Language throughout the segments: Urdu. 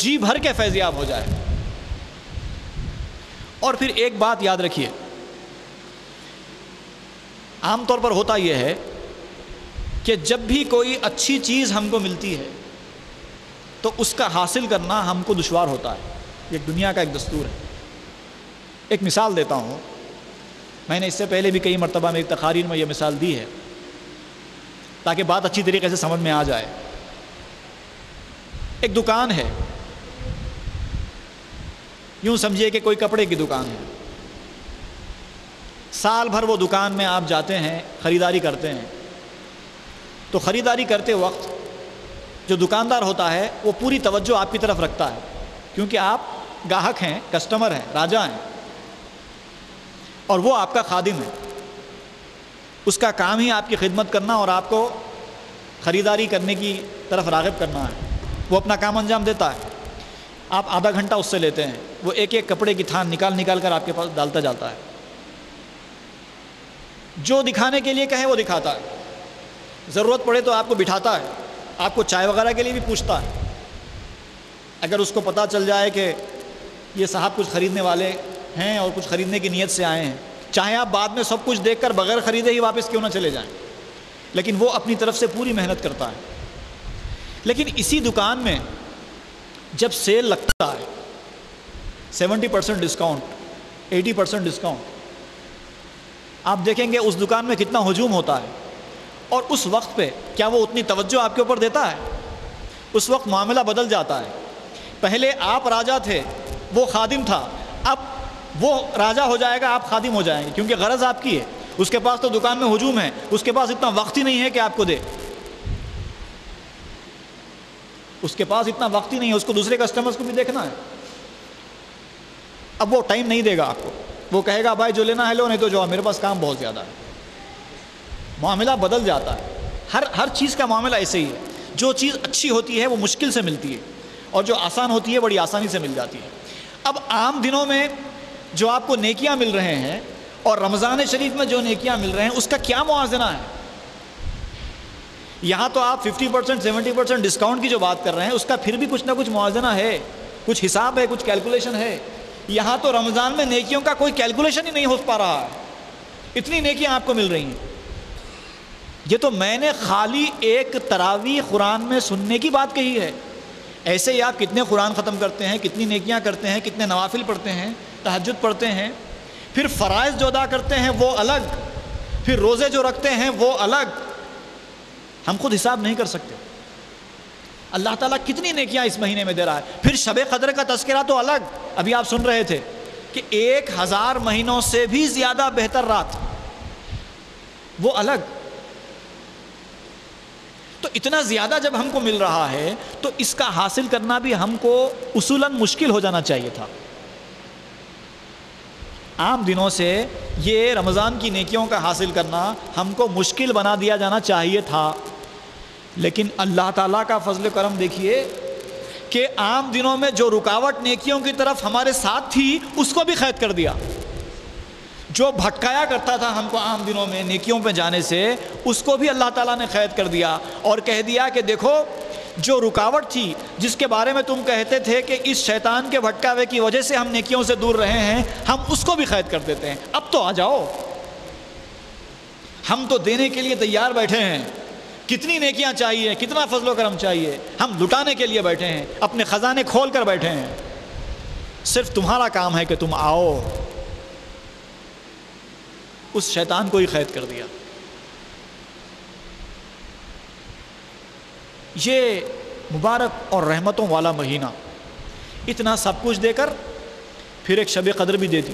جی بھر کے فیضیاب ہو جائے۔ اور پھر ایک بات یاد رکھیے، عام طور پر ہوتا یہ ہے کہ جب بھی کوئی اچھی چیز ہم کو ملتی ہے تو اس کا حاصل کرنا ہم کو دشوار ہوتا ہے، یہ دنیا کا ایک دستور ہے۔ ایک مثال دیتا ہوں، میں نے اس سے پہلے بھی کئی مرتبہ میری تقاریر میں یہ مثال دی ہے تاکہ بات اچھی طریقے سے سمجھ میں آ جائے۔ ایک دکان ہے، یوں سمجھیے کہ کوئی کپڑے کی دکان ہے، سال بھر وہ دکان میں آپ جاتے ہیں، خریداری کرتے ہیں، تو خریداری کرتے وقت جو دکاندار ہوتا ہے وہ پوری توجہ آپ کی طرف رکھتا ہے، کیونکہ آپ گاہک ہیں، کسٹمر ہیں، راجا ہیں، اور وہ آپ کا خادم ہے۔ اس کا کام ہی آپ کی خدمت کرنا اور آپ کو خریداری کرنے کی طرف راغب کرنا ہے۔ وہ اپنا کام انجام دیتا ہے، آپ آدھا گھنٹہ اس سے لیتے ہیں، وہ ایک ایک کپڑے کی تھان نکال کر آپ کے پاس ڈالتا جاتا ہے، جو دکھانے کے لیے کہے وہ دکھاتا ہے، ضرورت پڑے تو آپ کو بٹھاتا ہے، آپ کو چائے وغیرہ کے لیے بھی پوچھتا ہے۔ اگر اس کو پتہ چل جائے کہ یہ صاحب کچھ خریدنے والے ہیں اور کچھ خریدنے کی نیت سے آئے ہیں، چاہے آپ بعد میں سب کچھ دیکھ کر بغیر خریدے ہی واپس کیوں نہ چلے جائیں، لیکن وہ اپنی طرف سے پوری محنت کرتا ہے۔ لیکن اسی دکان میں جب سیل لگتا ہے، 70% ڈسکاؤنٹ، 80% ڈسکاؤنٹ، آپ دیکھیں گے اس دکان میں کتنا ہجوم ہوتا ہے، اور اس وقت پہ کیا وہ اتنی توجہ آپ کے اوپر دیتا ہے؟ اس وقت معاملہ بدل جاتا ہے۔ پہلے آپ راجا تھے، وہ خادم تھا، اب وہ راجا ہو جائے گا، آپ خادم ہو جائیں گے، کیونکہ غرض آپ کی ہے۔ اس کے پاس تو دکان میں ہجوم ہے، اس کے پاس اتنا وقت ہی نہیں ہے کہ آپ کو دے، اس کے پاس اتنا وقت ہی نہیں ہے، اس کو دوسرے کسٹمرز کو بھی دیکھنا ہے۔ اب وہ ٹائم نہیں دے گا آپ کو، وہ کہے گا بھائی جو لینا ہے لو، نہیں تو جو میرے پاس کام بہت زیادہ ہے۔ معاملہ بدل جاتا ہے۔ ہر چیز کا معاملہ ایسے ہی ہے، جو چیز اچھی ہوتی ہے وہ مشکل سے ملتی ہے، اور جو آسان ہوتی ہے بڑی آسانی سے مل جاتی ہے۔ اب عام دنوں میں جو آپ کو نیکیاں مل رہے ہیں اور رمضان شریف میں جو نیکیاں مل رہے ہیں، اس کا کیا موازنہ ہے؟ یہاں تو آپ 50% 70% ڈسکاؤنٹ کی جو بات کر رہے ہیں، اس کا پھر بھی کچھ نہ کچھ موازنہ ہے، کچھ حساب ہے، کچھ کیلکولیشن ہے۔ یہاں تو رمضان میں نیکیوں کا کوئی کیلکولیشن ہی نہیں ہو پا رہا ہے، اتنی نیکیاں آپ کو مل رہی ہیں۔ یہ تو میں نے خالی ایک تراویح قرآن میں سننے کی بات کہی ہے، ایسے ہی آپ کتنے قرآن ختم کرتے ہیں، کتنی نیکیاں کرتے ہیں، کتنے نوافل پڑھتے ہیں، تہجد پڑھتے ہیں، پھر فرائض جو ادا کرتے ہیں وہ الگ، پھر روزے جو رکھتے ہیں وہ الگ، ہم خود حساب نہیں کر سکتے۔ اللہ تعالیٰ کتنی نیکیاں اس مہینے میں دے رہا ہے۔ پھر شب قدر کا تذکرہ تو الگ، ابھی آپ سن رہے تھے کہ 1000 مہینوں سے بھی زیادہ بہتر رات، وہ الگ۔ تو اتنا زیادہ جب ہم کو مل رہا ہے تو اس کا حاصل کرنا بھی ہم کو اصولاً مشکل ہو جانا چاہیے تھا۔ عام دنوں سے یہ رمضان کی نیکیوں کا حاصل کرنا ہم کو مشکل بنا دیا جانا چاہیے تھا، لیکن اللہ تعالیٰ کا فضل و کرم دیکھیے کہ عام دنوں میں جو رکاوٹ نیکیوں کی طرف ہمارے ساتھ تھی اس کو بھی قید کر دیا۔ جو بھٹکایا کرتا تھا ہم کو عام دنوں میں نیکیوں پہ جانے سے، اس کو بھی اللہ تعالیٰ نے قید کر دیا، اور کہہ دیا کہ دیکھو جو رکاوٹ تھی، جس کے بارے میں تم کہتے تھے کہ اس شیطان کے بھٹکاوے کی وجہ سے ہم نیکیوں سے دور رہے ہیں، ہم اس کو بھی قید کر دیتے ہیں۔ اب تو آ جاؤ، ہم تو دینے کے لیے تیار بیٹھے ہیں، کتنی نیکیاں چاہیے، کتنا فضل و کرم چاہیے، ہم لٹانے کے لیے بیٹھے ہیں، اپنے خزانے کھول کر بیٹھے ہیں، صرف تمہارا کام ہے کہ تم آؤ۔ اس شیطان کو ہی قید کر دیا۔ یہ مبارک اور رحمتوں والا مہینہ اتنا سب کچھ دے کر پھر ایک شب قدر بھی دے دی،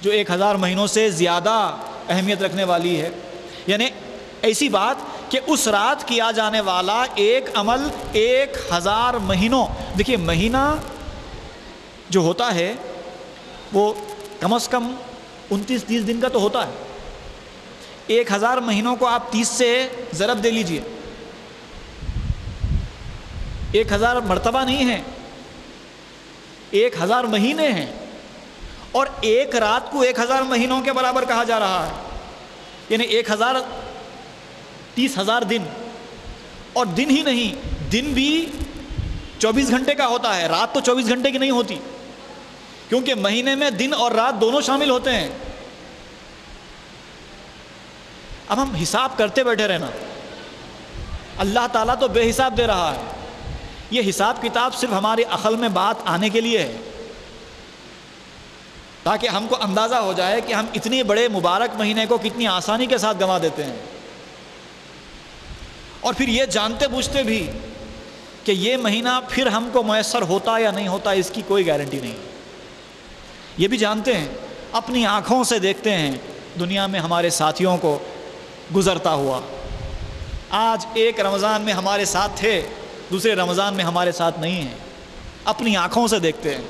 جو 1000 مہینوں سے زیادہ اہمیت رکھنے والی ہے۔ یعنی ایسی بات کہ اس رات کیا جانے والا ایک عمل 1000 مہینوں، دیکھیے مہینہ جو ہوتا ہے وہ کم از کم 29-30 دن کا تو ہوتا ہے۔ 1000 مہینوں کو آپ 30 سے ضرب دے لیجئے، 1000 مرتبہ نہیں ہے، 1000 مہینے ہیں، اور ایک رات کو 1000 مہینوں کے برابر کہا جا رہا ہے۔ یعنی 1000 30,000 دن، اور دن ہی نہیں، دن بھی 24 گھنٹے کا ہوتا ہے، رات تو 24 گھنٹے کی نہیں ہوتی، کیونکہ مہینے میں دن اور رات دونوں شامل ہوتے ہیں۔ اب ہم حساب کرتے بیٹھے رہنا، اللہ تعالیٰ تو بے حساب دے رہا ہے، یہ حساب کتاب صرف ہماری عقل میں بات آنے کے لیے ہے، تاکہ ہم کو اندازہ ہو جائے کہ ہم اتنے بڑے مبارک مہینے کو کتنی آسانی کے ساتھ گنوا دیتے ہیں، اور پھر یہ جانتے بوجھتے بھی کہ یہ مہینہ پھر ہم کو میسر ہوتا یا نہیں ہوتا، اس کی کوئی گارنٹی نہیں۔ یہ بھی جانتے ہیں، اپنی آنکھوں سے دیکھتے ہیں دنیا میں ہمارے ساتھیوں کو گزرتا ہوا، آج ایک رمضان میں ہمارے ساتھ تھے، دوسرے رمضان میں ہمارے ساتھ نہیں ہیں، اپنی آنکھوں سے دیکھتے ہیں۔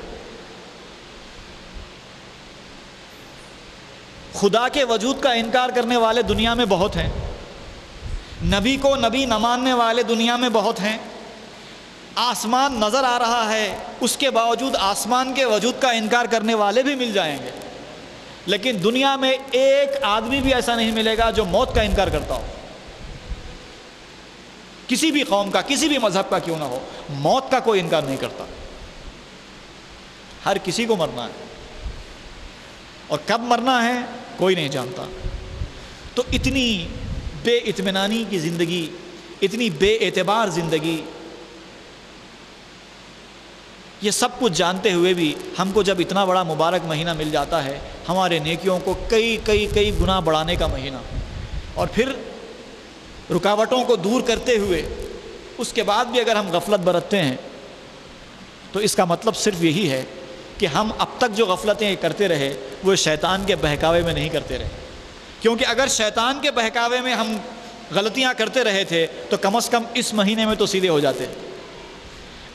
خدا کے وجود کا انکار کرنے والے دنیا میں بہت ہیں، نبی کو نبی نہ ماننے والے دنیا میں بہت ہیں، آسمان نظر آ رہا ہے اس کے باوجود آسمان کے وجود کا انکار کرنے والے بھی مل جائیں گے، لیکن دنیا میں ایک آدمی بھی ایسا نہیں ملے گا جو موت کا انکار کرتا ہو، کسی بھی قوم کا، کسی بھی مذہب کا کیوں نہ ہو، موت کا کوئی انکار نہیں کرتا۔ ہر کسی کو مرنا ہے، اور کب مرنا ہے کوئی نہیں جانتا۔ تو اتنی بے اطمینانی کی زندگی، اتنی بے اعتبار زندگی، یہ سب کچھ جانتے ہوئے بھی ہم کو جب اتنا بڑا مبارک مہینہ مل جاتا ہے، ہمارے نیکیوں کو کئی گنا بڑھانے کا مہینہ، اور پھر رکاوٹوں کو دور کرتے ہوئے اس کے بعد بھی اگر ہم غفلت برتتے ہیں تو اس کا مطلب صرف یہی ہے کہ ہم اب تک جو غفلتیں کرتے رہے وہ شیطان کے بہکاوے میں نہیں کرتے رہے، کیونکہ اگر شیطان کے بہکاوے میں ہم غلطیاں کرتے رہے تھے تو کم از کم اس مہینے میں تو سیدھے ہو جاتے۔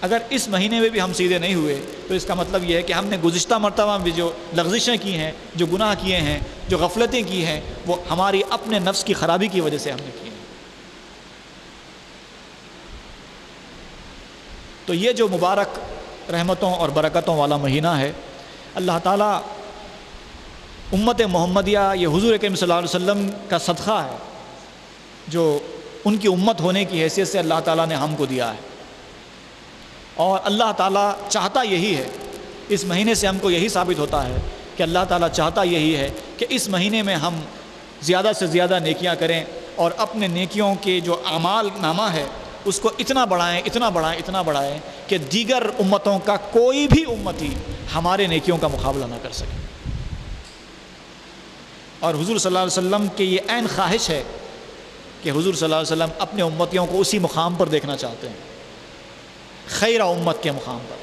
اگر اس مہینے میں بھی ہم سیدھے نہیں ہوئے تو اس کا مطلب یہ ہے کہ ہم نے گزشتہ مرتبہ بھی جو لغزشیں کی ہیں، جو گناہ کیے ہیں، جو غفلتیں کی ہیں، وہ ہماری اپنے نفس کی خرابی کی وجہ سے ہم نے کی ہیں۔ تو یہ جو مبارک رحمتوں اور برکتوں والا مہینہ ہے، اللہ تعالیٰ امت محمدیہ، یہ حضور کریم صلی اللہ علیہ وسلم کا صدقہ ہے جو ان کی امت ہونے کی حیثیت سے اللہ تعالیٰ نے ہم کو دیا ہے، اور اللہ تعالیٰ چاہتا یہی ہے، اس مہینے سے ہم کو یہی ثابت ہوتا ہے کہ اللہ تعالیٰ چاہتا یہی ہے کہ اس مہینے میں ہم زیادہ سے زیادہ نیکیاں کریں، اور اپنے نیکیوں کے جو اعمال نامہ ہے اس کو اتنا بڑھائیں کہ دیگر امتوں کا کوئی بھی امتی ہمارے نیکیوں کا مقابلہ نہ کر سکے۔ اور حضور صلی اللہ علیہ وسلم کی یہ عین خواہش ہے کہ حضور صلی اللہ علیہ وسلم اپنے امتیوں کو اسی مقام پر دیکھنا چاہتے ہیں، خیر امت کے مقام پر۔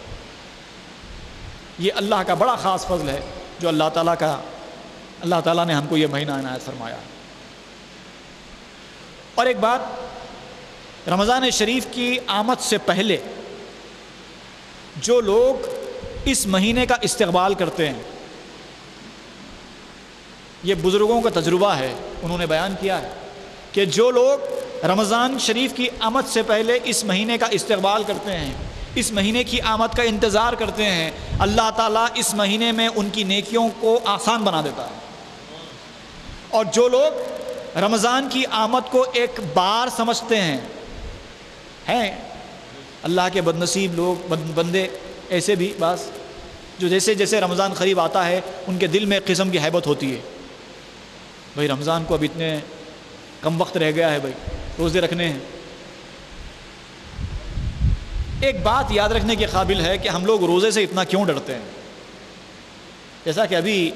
یہ اللہ کا بڑا خاص فضل ہے جو اللہ تعالیٰ نے ہم کو یہ مہینہ عنایت فرمایا۔ اور ایک بات، رمضان شریف کی آمد سے پہلے جو لوگ اس مہینے کا استقبال کرتے ہیں، یہ بزرگوں کا تجربہ ہے، انہوں نے بیان کیا ہے کہ جو لوگ رمضان شریف کی آمد سے پہلے اس مہینے کا استقبال کرتے ہیں، اس مہینے کی آمد کا انتظار کرتے ہیں، اللہ تعالیٰ اس مہینے میں ان کی نیکیوں کو آسان بنا دیتا ہے۔ اور جو لوگ رمضان کی آمد کو ایک بار سمجھتے ہیں اللہ کے بد نصیب لوگ، بندے ایسے بھی بعض جو جیسے رمضان قریب آتا ہے ان کے دل میں ایک قسم کی ہیبت ہوتی ہے، بھائی رمضان کو اب اتنے کم وقت رہ گیا ہے، بھائی روزے رکھنے ہیں۔ ایک بات یاد رکھنے کے قابل ہے کہ ہم لوگ روزے سے اتنا کیوں ڈرتے ہیں۔ جیسا کہ ابھی